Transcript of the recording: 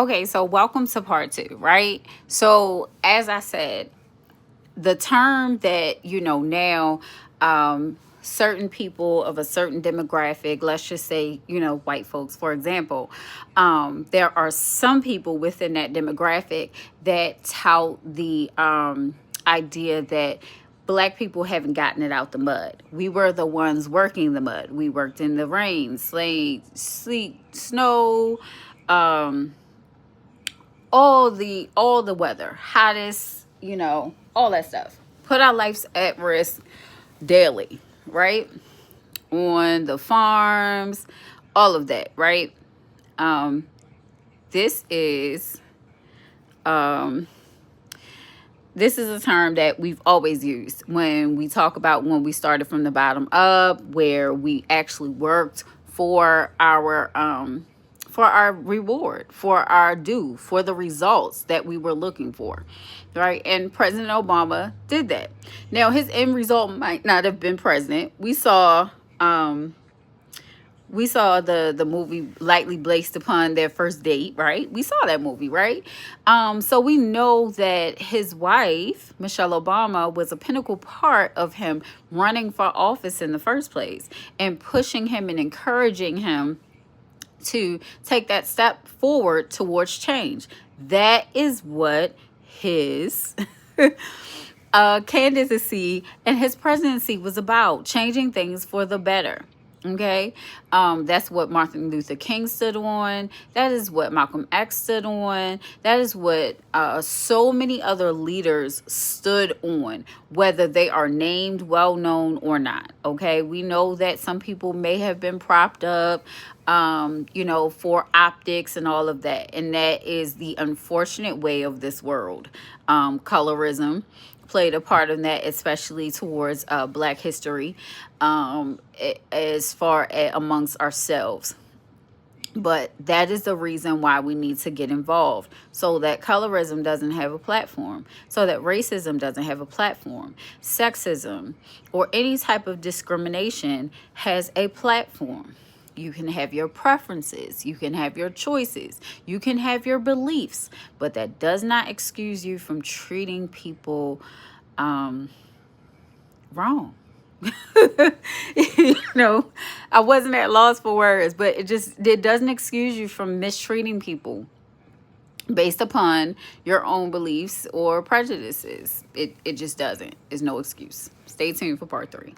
Okay, so welcome to part two, right? So, as I said, the term that, now, certain people of a certain demographic, let's just say, white folks, for example, there are some people within that demographic that tout the idea that black people haven't gotten it out the mud. We were the ones working the mud. We worked in the rain, sleet, snow, um, all the weather, hottest, all that stuff. Put our lives at risk daily, right? On the farms, all of that, right? Um, this is um, this is a term that we've always used when we talk about when we started from the bottom up, where we actually worked for our reward, for our due, for the results that we were looking for, right? And President Obama did that. Now, his end result might not have been president. We saw the movie Lightly Based Upon Their First Date, right? We saw that movie, right? So we know that his wife, Michelle Obama, was a pinnacle part of him running for office in the first place and pushing him and encouraging him to take that step forward towards change. That is what his candidacy and his presidency was about, changing things for the better. Okay, that's what Martin Luther King stood on. That is what Malcolm X stood on. That is what so many other leaders stood on, whether they are named, well known, or not. Okay, we know that some people may have been propped up, for optics and all of that, and that is the unfortunate way of this world. Colorism played a part in that, especially towards Black history, as far as amongst ourselves. But that is the reason why we need to get involved, so that colorism doesn't have a platform, so that racism doesn't have a platform, sexism, or any type of discrimination has a platform. You can have your preferences, you can have your choices, you can have your beliefs, but that does not excuse you from treating people wrong. I wasn't at loss for words, but it doesn't excuse you from mistreating people based upon your own beliefs or prejudices. It just doesn't. It's no excuse. Stay tuned for part three.